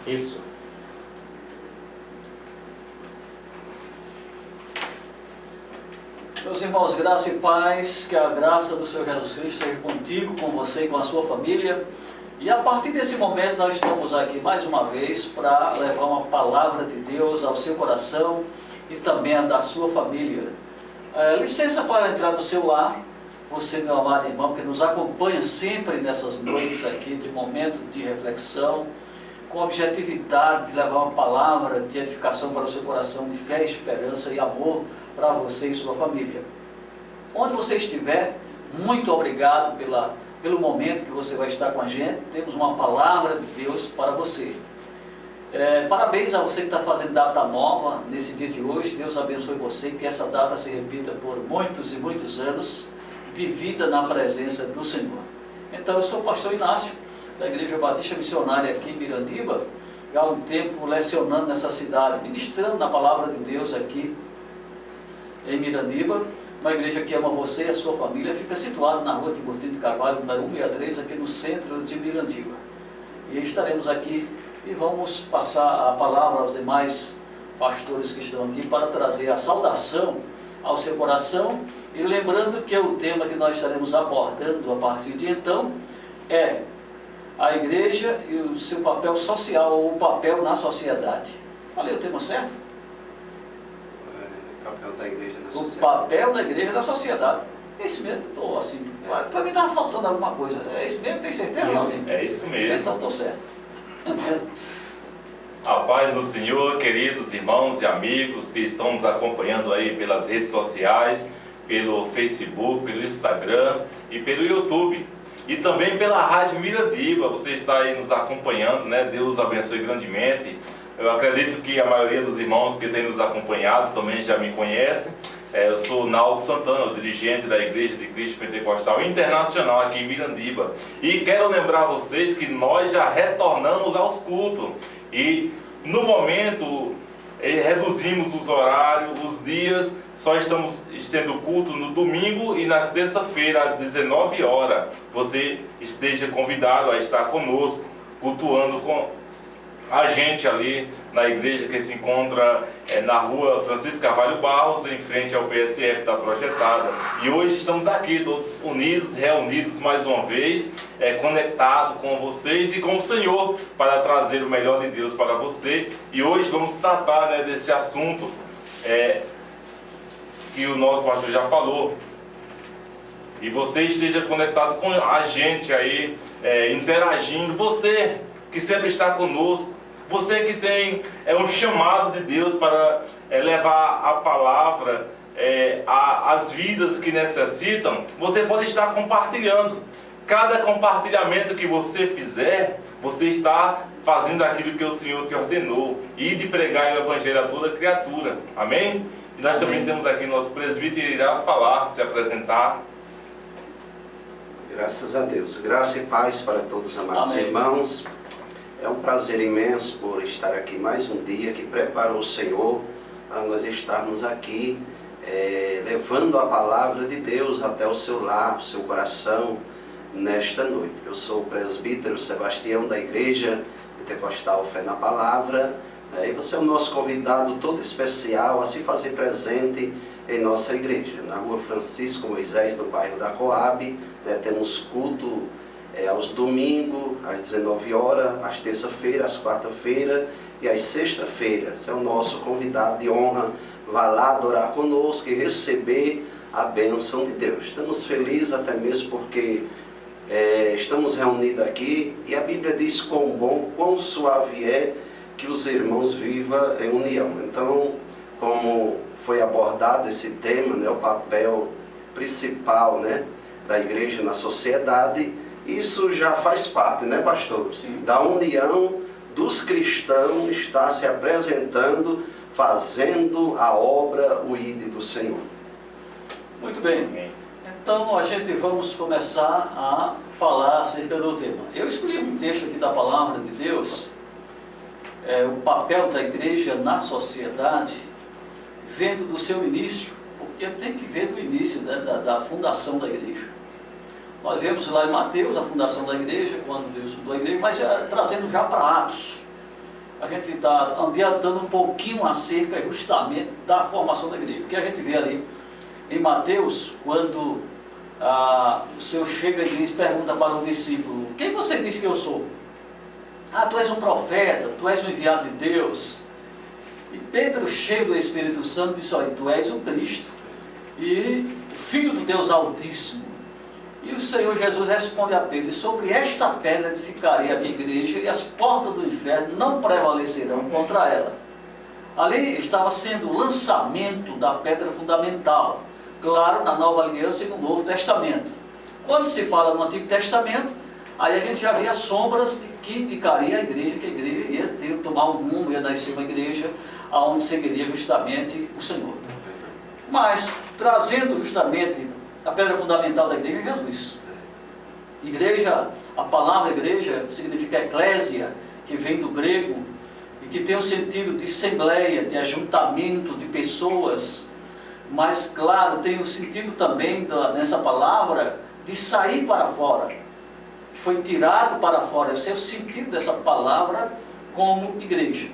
Isso. Meus irmãos, graça e paz, que a graça do Senhor Jesus Cristo seja contigo, com você e com a sua família. E a partir desse momento nós estamos aqui mais uma vez para levar uma palavra de Deus ao seu coração e também a da sua família. Licença para entrar no seu lar, você, meu amado irmão, que nos acompanha sempre nessas noites aqui de momento de reflexão, com a objetividade de levar uma palavra de edificação para o seu coração, de fé, esperança e amor para você e sua família. Onde você estiver, muito obrigado pelo momento que você vai estar com a gente. Temos uma palavra de Deus para você. Parabéns a você que está fazendo data nova nesse dia de hoje. Deus abençoe você, que essa data se repita por muitos e muitos anos de vida na presença do Senhor. Então, eu sou o pastor Inácio, da Igreja Batista Missionária aqui em Mirandiba, já há um tempo lecionando nessa cidade, ministrando na palavra de Deus aqui em Mirandiba, uma igreja que ama você e a sua família, fica situada na rua Tiburtino de Carvalho, número 163, aqui no centro de Mirandiba. E estaremos aqui e vamos passar a palavra aos demais pastores que estão aqui para trazer a saudação ao seu coração, e lembrando que o tema que nós estaremos abordando a partir de então é a igreja e o seu papel social, ou o papel na sociedade. Falei o tema certo? O papel da igreja na sociedade. O papel da igreja na sociedade. É isso mesmo? Estou assim, para mim estava faltando alguma coisa. É isso mesmo? Tem certeza? Isso, é isso mesmo. Então estou certo. A paz do Senhor, queridos irmãos e amigos que estão nos acompanhando aí pelas redes sociais, pelo Facebook, pelo Instagram e pelo YouTube. E também pela Rádio Mirandiba, você está aí nos acompanhando, né? Deus abençoe grandemente. Eu acredito que a maioria dos irmãos que tem nos acompanhado também já me conhece. Eu sou Naldo Santana, o dirigente da Igreja de Cristo Pentecostal Internacional aqui em Mirandiba. E quero lembrar vocês que nós já retornamos aos cultos. E no momento reduzimos os horários, os dias, só estamos tendo culto no domingo e na terça-feira às 19 horas. Você esteja convidado a estar conosco, cultuando com a gente ali na igreja que se encontra na rua Francisco Carvalho Barros, em frente ao PSF da Projetada. E hoje estamos aqui todos unidos, reunidos mais uma vez, conectados com vocês e com o Senhor, para trazer o melhor de Deus para você. E hoje vamos tratar, né, desse assunto que o nosso pastor já falou. E você esteja conectado com a gente aí, interagindo. Você que sempre está conosco, você que tem um chamado de Deus para levar a palavra às vidas que necessitam, você pode estar compartilhando. Cada compartilhamento que você fizer, você está fazendo aquilo que o Senhor te ordenou, e de pregar o Evangelho a toda criatura. Amém? E nós também temos aqui nosso presbítero, que irá falar, se apresentar. Graças a Deus. Graça e paz para todos, amados Amém. Irmãos. É um prazer imenso por estar aqui mais um dia que preparou o Senhor para nós estarmos aqui levando a palavra de Deus até o seu lar, o seu coração, nesta noite. Eu sou o presbítero Sebastião da Igreja Pentecostal Fé na Palavra, e você é o nosso convidado todo especial a se fazer presente em nossa igreja, na rua Francisco Moisés, no bairro da Coab. Temos culto aos domingos, às 19 horas, às terça-feira, às quarta-feira e às sexta-feira. Você é o nosso convidado de honra. Vá lá adorar conosco e receber a bênção de Deus. Estamos felizes até mesmo porque estamos reunidos aqui, e a Bíblia diz quão bom, quão suave é que os irmãos vivam em união. Então, como foi abordado esse tema, né, o papel principal, né, da igreja na sociedade, isso já faz parte, né, pastor? Sim. Da união dos cristãos, está se apresentando, fazendo a obra, o ID do Senhor. Muito bem. Então a gente vamos começar a falar acerca do tema. Eu escolhi um texto aqui da palavra de Deus, o papel da igreja na sociedade, vendo do seu início, porque tem que ver do início, né, da fundação da igreja. Nós vemos lá em Mateus a fundação da igreja, quando Deus fundou a igreja, mas trazendo já para Atos. a gente está adiantando um pouquinho acerca justamente da formação da igreja. Porque a gente vê ali em Mateus, quando o Senhor chega e pergunta para o discípulo: quem você diz que eu sou? Ah, tu és um profeta, tu és um enviado de Deus. E Pedro, cheio do Espírito Santo, disse: olha, tu és o Cristo e o Filho do Deus Altíssimo. E o Senhor Jesus responde a Pedro: sobre esta pedra edificarei a minha igreja, e as portas do inferno não prevalecerão contra ela. Ali estava sendo o lançamento da pedra fundamental, claro, na Nova Aliança e no Novo Testamento. Quando se fala no Antigo Testamento, aí a gente já vê as sombras de que indicaria a igreja, que a igreja ia ter que tomar um rumo, ia nascer uma igreja onde seguiria justamente o Senhor. Mas, trazendo justamente a pedra fundamental da igreja é Jesus. Igreja, a palavra igreja significa eclésia, que vem do grego, e que tem o sentido de assembleia, de ajuntamento de pessoas, mas, claro, tem o sentido também nessa palavra de sair para fora, que foi tirado para fora. Esse é o sentido dessa palavra como igreja.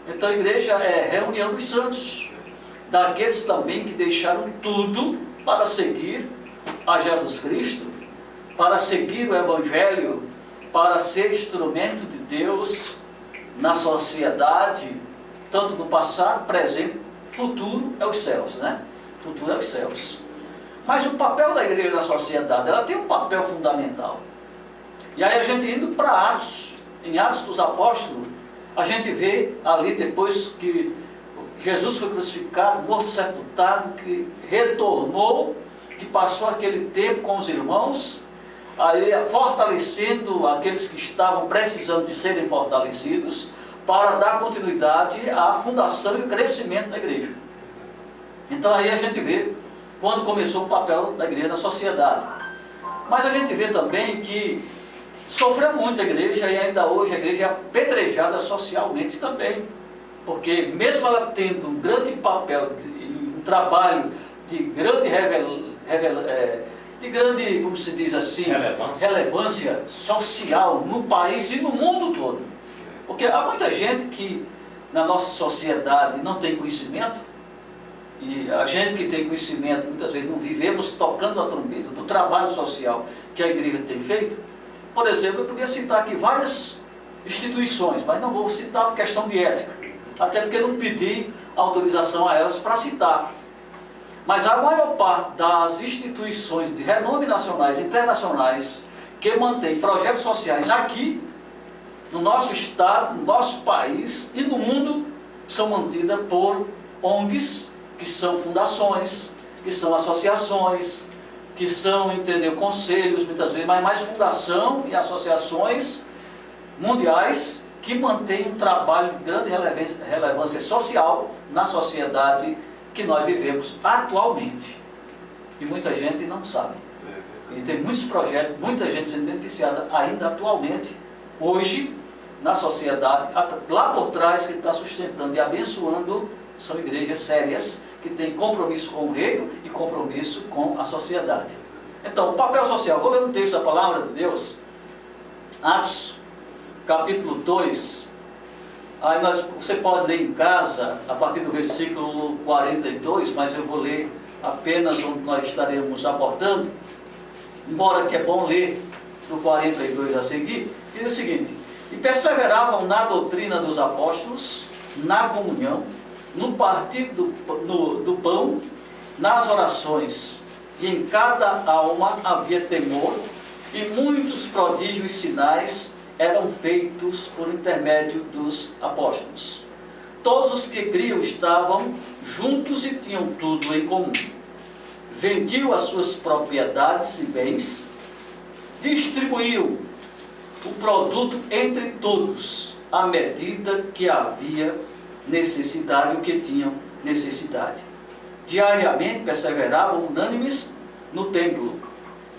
Então, a igreja é reunião dos santos, daqueles também que deixaram tudo para seguir a Jesus Cristo, para seguir o Evangelho, para ser instrumento de Deus na sociedade, tanto no passado, presente, futuro é os céus, né? Futuro é os céus. Mas o papel da igreja na sociedade, ela tem um papel fundamental. E aí a gente indo para Atos, em Atos dos Apóstolos, a gente vê ali depois que Jesus foi crucificado, morto, sepultado, que retornou, que passou aquele tempo com os irmãos, aí fortalecendo aqueles que estavam precisando de serem fortalecidos, para dar continuidade à fundação e crescimento da igreja. Então aí a gente vê quando começou o papel da igreja na sociedade. Mas a gente vê também que sofreu muito a igreja, e ainda hoje a igreja é apedrejada socialmente também. Porque mesmo ela tendo um grande papel, um trabalho de grande, como se diz assim, relevância social no país e no mundo todo. Porque há muita gente que na nossa sociedade não tem conhecimento, e a gente que tem conhecimento, muitas vezes não vivemos tocando a trombeta do trabalho social que a igreja tem feito. Por exemplo, eu podia citar aqui várias instituições, mas não vou citar por questão de ética, até porque eu não pedi autorização a elas para citar. Mas a maior parte das instituições de renome nacionais e internacionais que mantêm projetos sociais aqui, no nosso estado, no nosso país e no mundo, são mantidas por ONGs, que são fundações, que são associações, que são, entendeu, conselhos, muitas vezes, mas mais fundação e associações mundiais que mantêm um trabalho de grande relevância social na sociedade que nós vivemos atualmente. E muita gente não sabe. E tem muitos projetos, muita gente sendo beneficiada ainda atualmente, hoje, na sociedade. Lá por trás, que está sustentando e abençoando, são igrejas sérias, que têm compromisso com o reino e compromisso com a sociedade. Então, o papel social, vou ler um texto da palavra de Deus, Atos, capítulo 2, aí você pode ler em casa, a partir do versículo 42, mas eu vou ler apenas onde nós estaremos abordando, embora que é bom ler do 42 a seguir, que diz o seguinte: e perseveravam na doutrina dos apóstolos, na comunhão, no partir do pão, nas orações, e em cada alma havia temor, e muitos prodígios e sinais eram feitos por intermédio dos apóstolos. Todos os que criam estavam juntos e tinham tudo em comum. Vendiam as suas propriedades e bens, distribuíam o produto entre todos, à medida que havia necessidade, o que tinham necessidade. Diariamente perseveravam unânimes no templo,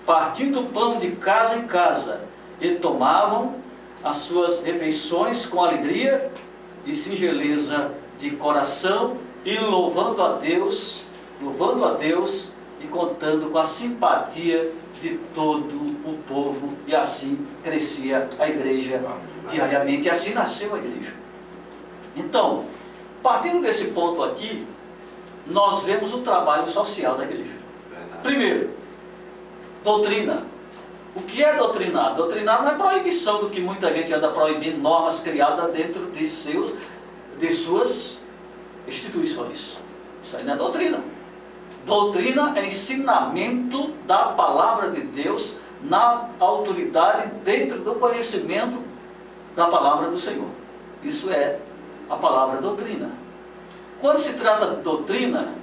partindo o pão de casa em casa, e tomavam as suas refeições com alegria e singeleza de coração, e louvando a Deus e contando com a simpatia de todo o povo, e assim crescia a igreja diariamente, e assim nasceu a igreja. Então, partindo desse ponto aqui, nós vemos o trabalho social da igreja. Primeiro, doutrina. O que é doutrinar? Doutrinar não é proibição do que muita gente anda proibindo, normas criadas dentro de suas instituições. Isso aí não é doutrina. Doutrina é ensinamento da palavra de Deus na autoridade dentro do conhecimento da palavra do Senhor. Isso é a palavra doutrina. Quando se trata de doutrina,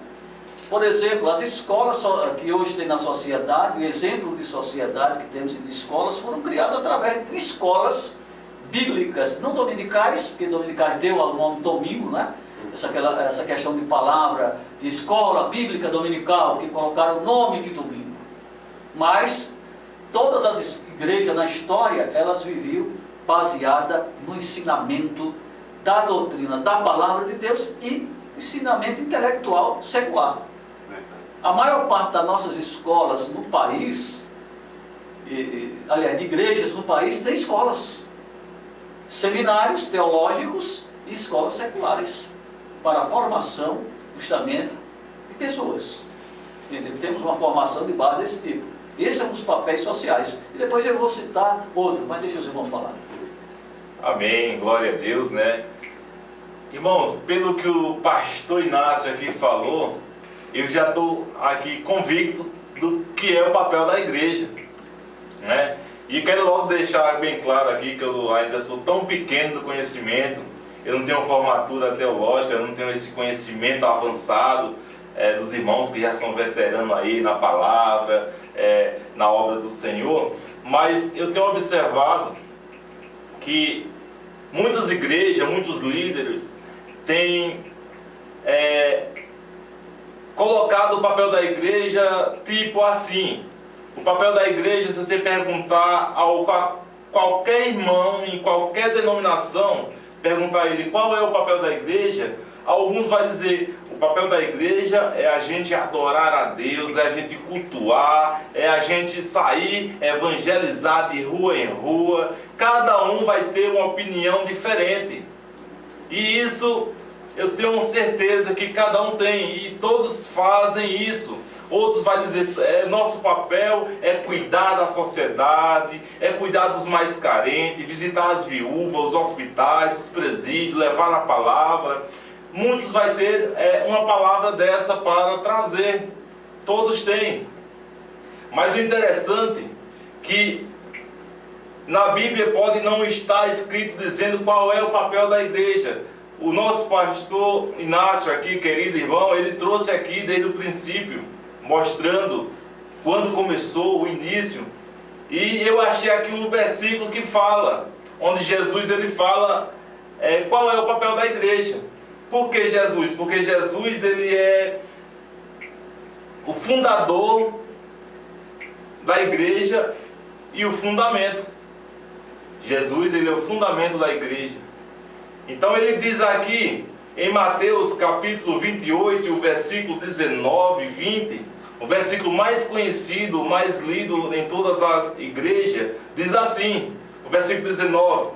por exemplo, as escolas que hoje tem na sociedade, o exemplo de sociedade que temos de escolas, foram criadas através de escolas bíblicas, não dominicais, porque dominicais deu o nome domingo, né? Essa questão de palavra, de escola bíblica dominical, que colocaram o nome de domingo. Mas todas as igrejas na história, elas viviam baseadas no ensinamento da doutrina, da palavra de Deus e ensinamento intelectual secular. A maior parte das nossas escolas no país, aliás, de igrejas no país, tem escolas, seminários teológicos e escolas seculares, para a formação, justamente, de pessoas. Entendeu? Temos uma formação de base desse tipo. Esse é um dos papéis sociais. E depois eu vou citar outro, mas deixa os irmãos falar. Amém, glória a Deus, né? Irmãos, pelo que o pastor Inácio aqui falou, eu já estou aqui convicto do que é o papel da igreja, né? E quero logo deixar bem claro aqui que eu ainda sou tão pequeno no conhecimento, eu não tenho formatura teológica, eu não tenho esse conhecimento avançado dos irmãos que já são veteranos aí na palavra, na obra do Senhor, mas eu tenho observado que muitas igrejas, muitos líderes têm colocado o papel da igreja tipo assim. O papel da igreja, se você perguntar a qualquer irmão, em qualquer denominação, perguntar a ele qual é o papel da igreja, alguns vão dizer, o papel da igreja é a gente adorar a Deus, é a gente cultuar, é a gente sair, evangelizar de rua em rua. Cada um vai ter uma opinião diferente. E isso eu tenho certeza que cada um tem, e todos fazem isso. Outros vão dizer, nosso papel é cuidar da sociedade, é cuidar dos mais carentes, visitar as viúvas, os hospitais, os presídios, levar a palavra. Muitos vão ter uma palavra dessa para trazer. Todos têm. Mas o interessante é que na Bíblia pode não estar escrito dizendo qual é o papel da igreja. O nosso pastor Inácio aqui, querido irmão, ele trouxe aqui desde o princípio, mostrando quando começou o início. E eu achei aqui um versículo que fala, onde Jesus ele fala qual é o papel da igreja. Por que Jesus? Porque Jesus ele é o fundador da igreja e o fundamento. Jesus ele é o fundamento da igreja. Então ele diz aqui em Mateus capítulo 28, o versículo 19 e 20, o versículo mais conhecido, mais lido em todas as igrejas, diz assim, o versículo 19: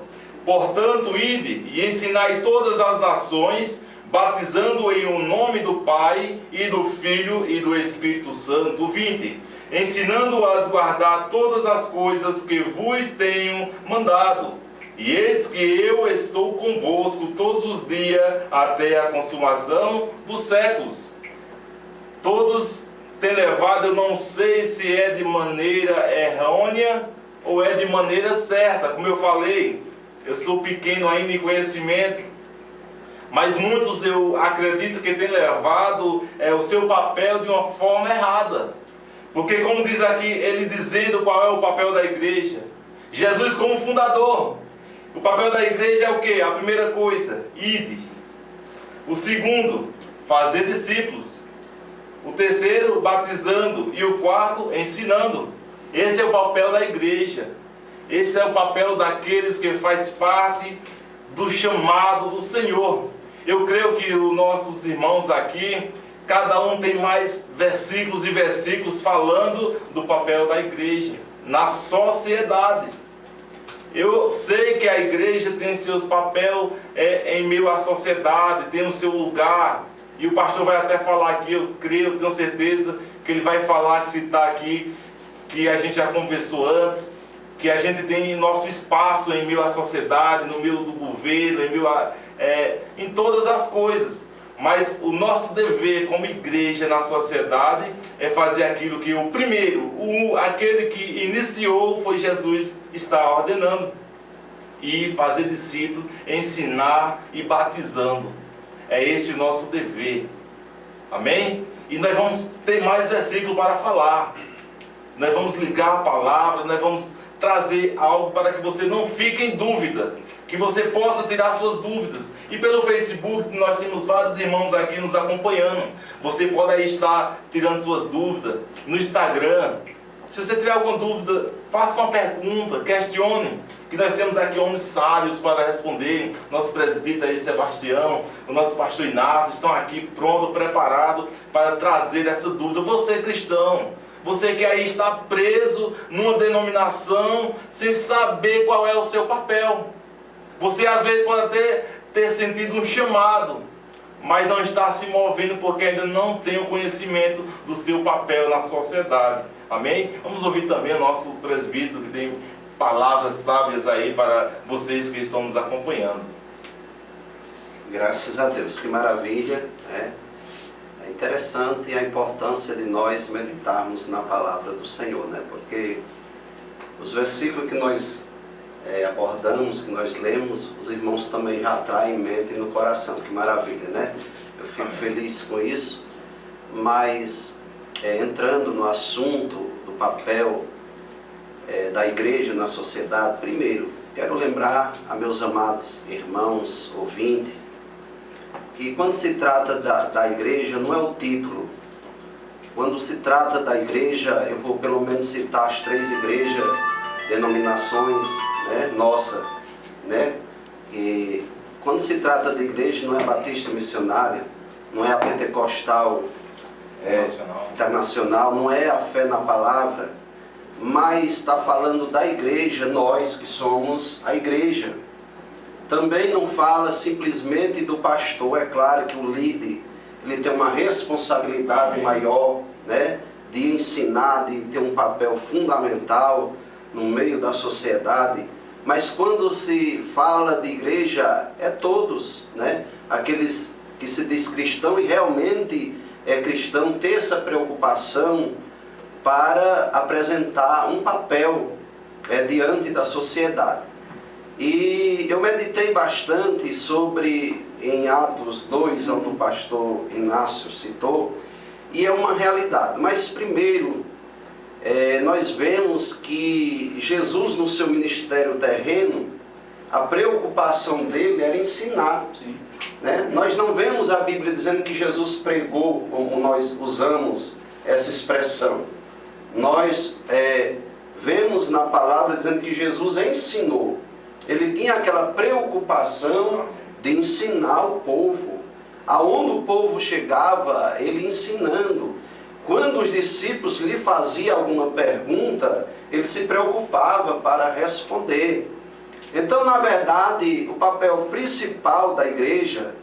portanto, ide e ensinai todas as nações, batizando em o nome do Pai, e do Filho, e do Espírito Santo. 20. Ensinando-as a guardar todas as coisas que vos tenho mandado. E eis que eu estou convosco todos os dias, até a consumação dos séculos. Todos têm levado, eu não sei se é de maneira errônea, ou é de maneira certa. Como eu falei, eu sou pequeno ainda em conhecimento, mas muitos eu acredito que têm levado o seu papel de uma forma errada. Porque como diz aqui, ele dizendo qual é o papel da igreja, Jesus como fundador, o papel da igreja é o que? A primeira coisa, ide. O segundo, fazer discípulos. O terceiro, batizando. E o quarto, ensinando. Esse é o papel da igreja. Esse é o papel daqueles que faz parte do chamado do Senhor. Eu creio que os nossos irmãos aqui, cada um tem mais versículos e versículos falando do papel da igreja na sociedade. Eu sei que a igreja tem seus papéis em meio à sociedade, tem o seu lugar. E o pastor vai até falar aqui, eu creio, eu tenho certeza que ele vai falar, citar aqui, que a gente já conversou antes, que a gente tem nosso espaço em meio à sociedade, no meio do governo, em todas as coisas. Mas o nosso dever como igreja na sociedade é fazer aquilo que o primeiro, aquele que iniciou foi Jesus, está ordenando. E fazer discípulo, ensinar e batizando. É esse o nosso dever. Amém? E nós vamos ter mais versículos para falar. Nós vamos ligar a palavra, nós vamos trazer algo para que você não fique em dúvida, que você possa tirar suas dúvidas. E pelo Facebook nós temos vários irmãos aqui nos acompanhando. Você pode aí estar tirando suas dúvidas. No Instagram, se você tiver alguma dúvida, faça uma pergunta, questione, que nós temos aqui homens sábios para responder. Nosso presbítero aí, Sebastião, o nosso pastor Inácio, estão aqui prontos, preparados para trazer essa dúvida. Você cristão, você que aí está preso numa denominação sem saber qual é o seu papel. Você às vezes pode até ter sentido um chamado, mas não está se movendo porque ainda não tem o conhecimento do seu papel na sociedade. Amém? Vamos ouvir também o nosso presbítero, que tem palavras sábias aí para vocês que estão nos acompanhando. Graças a Deus, que maravilha, né? É interessante a importância de nós meditarmos na palavra do Senhor, né? Porque os versículos que nós abordamos, que nós lemos, os irmãos também já traem em mente e no coração. Que maravilha, né? Eu fico feliz com isso, mas entrando no assunto do papel da igreja na sociedade, primeiro, quero lembrar a meus amados irmãos ouvintes, que quando se trata da igreja, não é o título. Quando se trata da igreja, eu vou pelo menos citar as 3 igrejas, denominações, né, nossa, né? E quando se trata de igreja, não é batista missionária, não é a pentecostal internacional, não é a fé na palavra, mas está falando da igreja, nós que somos a igreja. Também não fala simplesmente do pastor. É claro que o líder, ele tem uma responsabilidade maior, né, de ensinar, de ter um papel fundamental no meio da sociedade. Mas quando se fala de igreja, é todos, né, aqueles que se diz cristão e realmente é cristão, ter essa preocupação para apresentar um papel diante da sociedade. E eu meditei bastante sobre, em Atos 2, onde o pastor Inácio citou, e é uma realidade. Mas primeiro, nós vemos que Jesus, no seu ministério terreno, a preocupação dele era ensinar. Né? Nós não vemos a Bíblia dizendo que Jesus pregou, como nós usamos essa expressão. Nós vemos na palavra dizendo que Jesus ensinou. Ele tinha aquela preocupação de ensinar o povo. Aonde o povo chegava, ele ensinando. Quando os discípulos lhe faziam alguma pergunta, ele se preocupava para responder. Então, na verdade, o papel principal da igreja,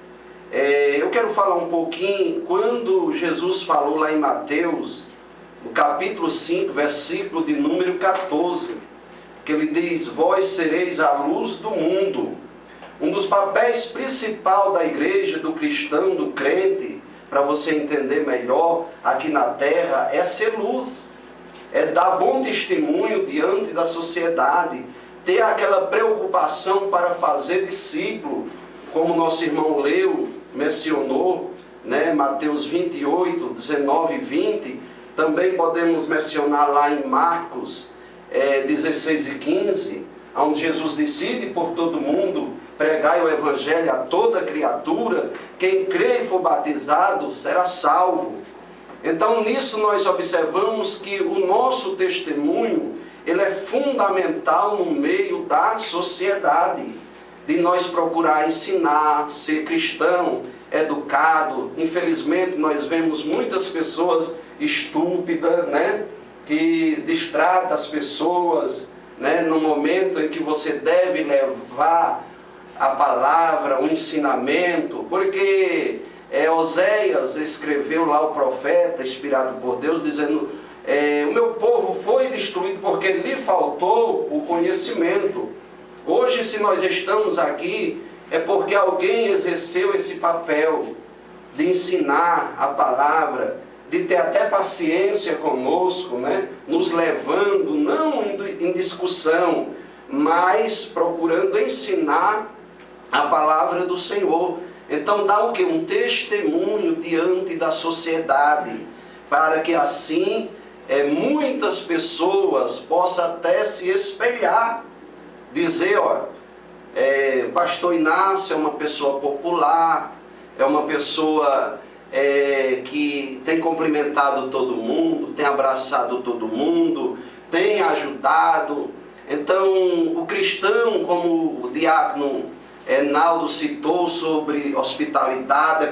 eu quero falar um pouquinho, quando Jesus falou lá em Mateus, no capítulo 5, versículo de número 14, que ele diz: vós sereis a luz do mundo. Um dos papéis principais da igreja, do cristão, do crente, para você entender melhor, aqui na terra, é ser luz. É dar bom testemunho diante da sociedade, ter aquela preocupação para fazer discípulo, como nosso irmão Leo mencionou, né? Mateus 28, 19 e 20, também podemos mencionar lá em Marcos 16 e 15, onde Jesus decide por todo mundo, pregai o evangelho a toda criatura, quem crê e for batizado será salvo. Então nisso nós observamos que o nosso testemunho, ele é fundamental no meio da sociedade, de nós procurar ensinar, ser cristão, educado. Infelizmente nós vemos muitas pessoas estúpidas, né, que distratam as pessoas, né, no momento em que você deve levar a palavra, o ensinamento, porque Oséias escreveu lá, o profeta, inspirado por Deus, dizendo, o meu povo foi destruído porque lhe faltou o conhecimento. Hoje, se nós estamos aqui, é porque alguém exerceu esse papel de ensinar a palavra, de ter até paciência conosco, né? Nos levando, não em discussão, mas procurando ensinar a palavra do Senhor. Então dá o quê? Um testemunho diante da sociedade, para que assim muitas pessoas possam até se espelhar, dizer, pastor Inácio é uma pessoa popular, é uma pessoa que tem cumprimentado todo mundo, tem abraçado todo mundo, tem ajudado. Então o cristão, como o diácono Naldo citou sobre hospitalidade,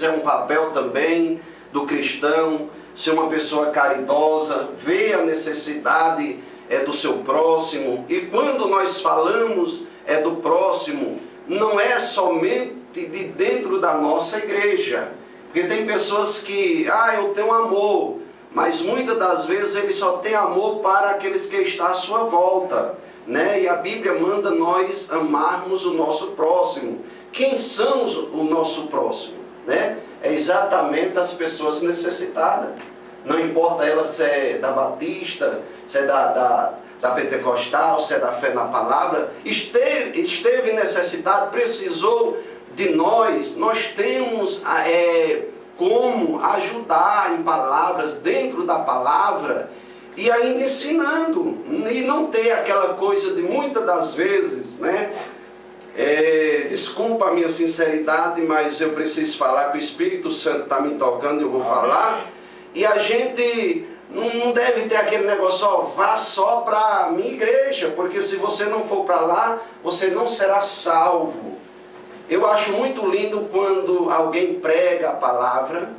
é um papel também do cristão, ser uma pessoa caridosa, ver a necessidade do seu próximo. E quando nós falamos do próximo, não é somente de dentro da nossa igreja, porque tem pessoas que, eu tenho amor, mas muitas das vezes ele só tem amor para aqueles que estão à sua volta, né? E a Bíblia manda nós amarmos o nosso próximo. Quem são o nosso próximo, né? É exatamente as pessoas necessitadas. Não importa ela se é da Batista, se é da Pentecostal, se é da Fé na Palavra, esteve necessitado, precisou de nós temos como ajudar em palavras, dentro da palavra, e ainda ensinando, e não ter aquela coisa de muitas das vezes, né? Desculpa a minha sinceridade, mas eu preciso falar que o Espírito Santo está me tocando, eu vou falar, e a gente não deve ter aquele negócio, vá só para a minha igreja, porque se você não for para lá, você não será salvo. Eu acho muito lindo quando alguém prega a palavra,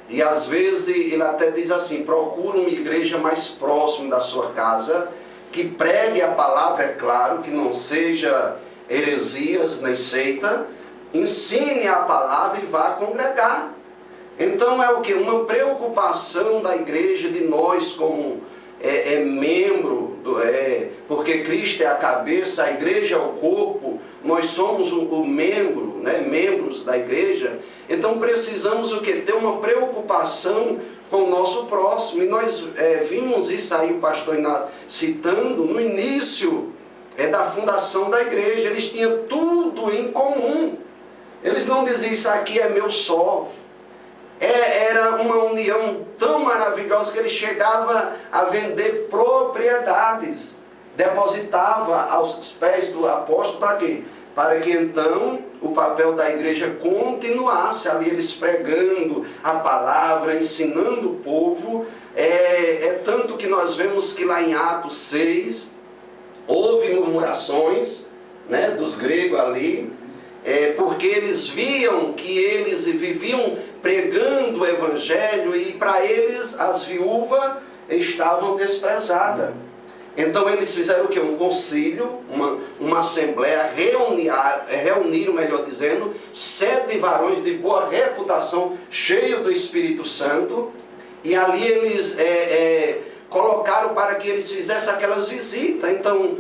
e às vezes ele até diz assim, procura uma igreja mais próxima da sua casa, que pregue a palavra, é claro, que não seja heresias nem seita, ensine a palavra e vá congregar. Então é o que? Uma preocupação da igreja, de nós como membro, porque Cristo é a cabeça, a igreja é o corpo, nós somos o membro, né, membros da igreja. Então precisamos o que? Ter uma preocupação com o nosso próximo. E nós vimos isso aí, o pastor Inácio citando, no início da fundação da igreja. Eles tinham tudo em comum. Eles não diziam, isso aqui é meu só. Era uma união tão maravilhosa que ele chegava a vender propriedades. Depositava aos pés do apóstolo, para quê? Para que então o papel da igreja continuasse ali, eles pregando a palavra, ensinando o povo. Tanto que nós vemos que lá em Atos 6, houve murmurações, né, dos gregos ali, porque eles viam que eles viviam pregando o evangelho e para eles as viúvas estavam desprezadas. Então eles fizeram o quê? Um concílio, uma assembleia, reuniram, melhor dizendo, 7 varões de boa reputação, cheios do Espírito Santo, e ali eles colocaram para que eles fizessem aquelas visitas. Então,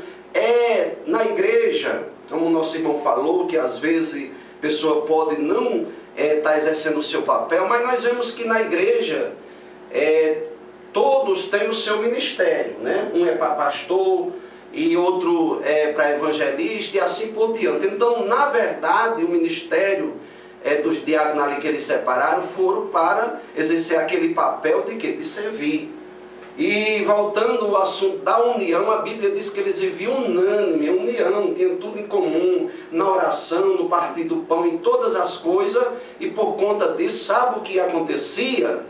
na igreja, como o nosso irmão falou, que às vezes a pessoa pode não estar exercendo o seu papel, mas nós vemos que na igreja todos têm o seu ministério, né? Um é para pastor e outro é para evangelista e assim por diante. Então, na verdade, o ministério dos diáconos ali que eles separaram foram para exercer aquele papel de quê? De servir. E voltando ao assunto da união, a Bíblia diz que eles viviam unânime, união, tinham tudo em comum, na oração, no partir do pão, em todas as coisas, e por conta disso, sabe o que acontecia?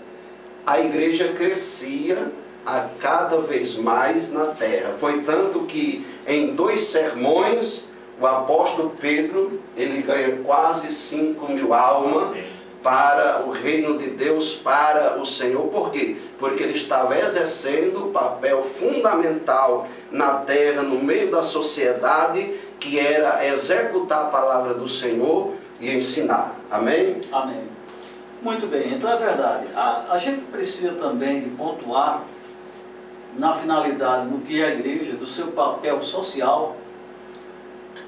A igreja crescia a cada vez mais na terra. Foi tanto que em 2 sermões, o apóstolo Pedro, ele ganha quase 5.000 almas para o reino de Deus, para o Senhor. Por quê? Porque ele estava exercendo o papel fundamental na terra, no meio da sociedade, que era executar a palavra do Senhor e ensinar. Amém? Amém. Muito bem, então é verdade. A gente precisa também de pontuar na finalidade, no que é a igreja, do seu papel social,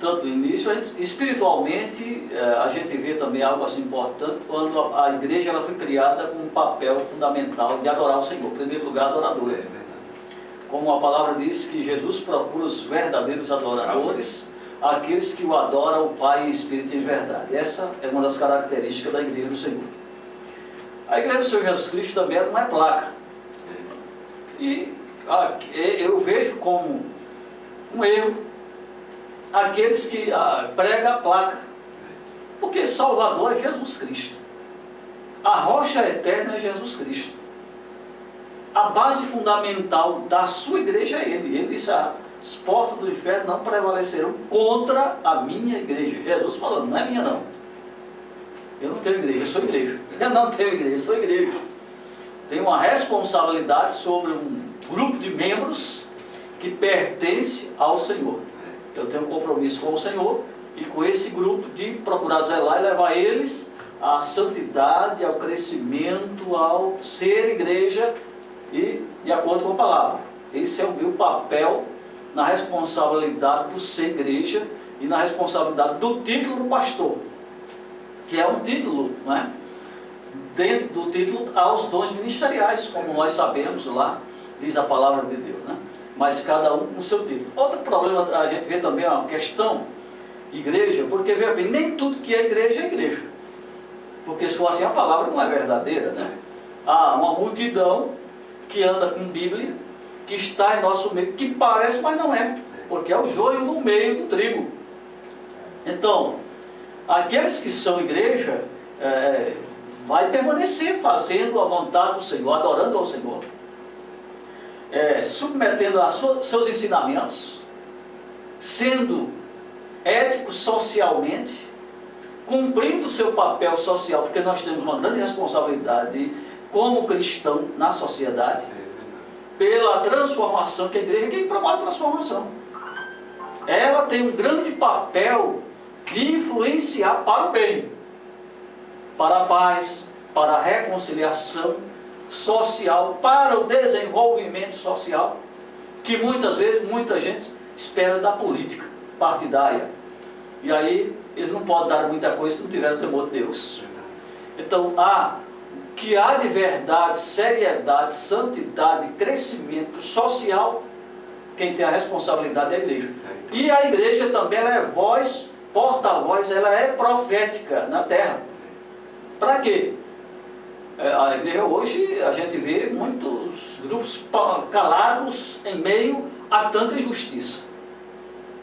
tanto no início, espiritualmente, a gente vê também algo assim importante, quando a igreja ela foi criada com um papel fundamental de adorar o Senhor, em primeiro lugar, adorador. Como a palavra diz que Jesus procura os verdadeiros adoradores, aqueles que o adoram, o Pai em espírito e em verdade. Essa é uma das características da igreja do Senhor. A igreja do Senhor Jesus Cristo também não é placa. E eu vejo como um erro aqueles que pregam a placa, porque Salvador é Jesus Cristo, a rocha eterna é Jesus Cristo, a base fundamental da sua igreja é Ele disse: as portas do inferno não prevalecerão contra a minha igreja. Jesus falando, não é minha não, eu não tenho igreja, eu sou igreja, eu não tenho igreja, eu sou igreja. Tenho uma responsabilidade sobre um grupo de membros que pertence ao Senhor. Eu tenho um compromisso com o Senhor e com esse grupo de procurar zelar e levar eles à santidade, ao crescimento, ao ser igreja e de acordo com a palavra. Esse é o meu papel na responsabilidade do ser igreja e na responsabilidade do título do pastor, que é um título, não é? Dentro do título aos dons ministeriais, como nós sabemos lá, diz a palavra de Deus, né? Mas cada um com o seu título. Outro problema, a gente vê também uma questão, igreja, porque veja bem, nem tudo que é igreja, porque se for assim a palavra não é verdadeira, né? Há uma multidão que anda com Bíblia, que está em nosso meio, que parece, mas não é, porque é o joio no meio do trigo. Então, aqueles que são igreja, vai permanecer fazendo a vontade do Senhor, adorando ao Senhor, submetendo a seus ensinamentos, sendo ético socialmente, cumprindo o seu papel social, porque nós temos uma grande responsabilidade como cristão na sociedade, pela transformação, que a igreja é quem promove a transformação. Ela tem um grande papel de influenciar para o bem, para a paz, para a reconciliação social, para o desenvolvimento social, que muitas vezes muita gente espera da política partidária. E aí eles não podem dar muita coisa se não tiver o temor de Deus. Então, que há de verdade, seriedade, santidade, crescimento social, quem tem a responsabilidade é a igreja. E a igreja também ela é voz, porta-voz, ela é profética na terra. Para quê? A igreja hoje, a gente vê muitos grupos calados em meio a tanta injustiça.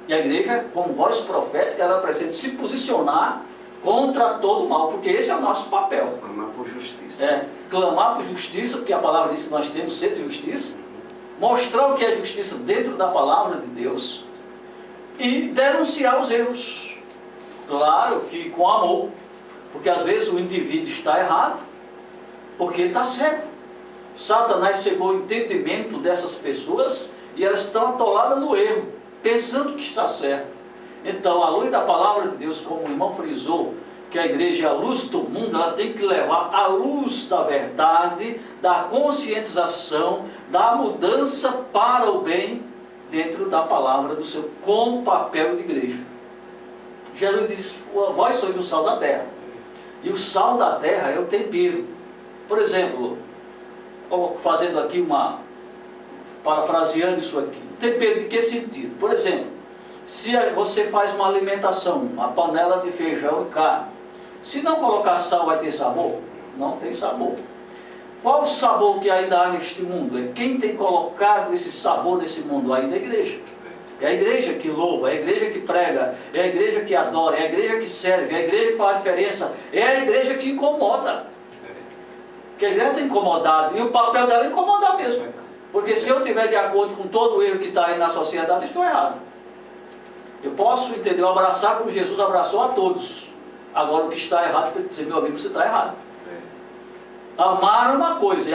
E a igreja, como voz profética, ela precisa se posicionar contra todo o mal, porque esse é o nosso papel. Clamar por justiça. Clamar por justiça, porque a palavra diz que nós temos sede de justiça. Mostrar o que é justiça dentro da palavra de Deus. E denunciar os erros. Claro que com amor. Porque às vezes o indivíduo está errado, porque ele está cego. Satanás chegou ao entendimento dessas pessoas e elas estão atoladas no erro, pensando que está certo. Então, à luz da palavra de Deus, como o irmão frisou, que a igreja é a luz do mundo, ela tem que levar a luz da verdade, da conscientização, da mudança para o bem dentro da palavra do Senhor, com papel de igreja. Jesus disse: vós sois o sal da terra. E o sal da terra é o tempero. Por exemplo, fazendo aqui parafraseando isso aqui, tempero de que sentido? Por exemplo, se você faz uma alimentação, uma panela de feijão e carne, se não colocar sal vai ter sabor? Não tem sabor. Qual o sabor que ainda há neste mundo? É quem tem colocado esse sabor nesse mundo ainda? É a igreja. É a igreja que louva, é a igreja que prega, é a igreja que adora, é a igreja que serve, é a igreja que faz a diferença, é a igreja que incomoda. Porque a igreja está incomodada, e o papel dela é incomodar mesmo. Porque se eu estiver de acordo com todo o erro que está aí na sociedade, estou errado. Eu posso, entendeu, abraçar como Jesus abraçou a todos. Agora o que está errado, para dizer, meu amigo, você está errado. Amar é uma coisa,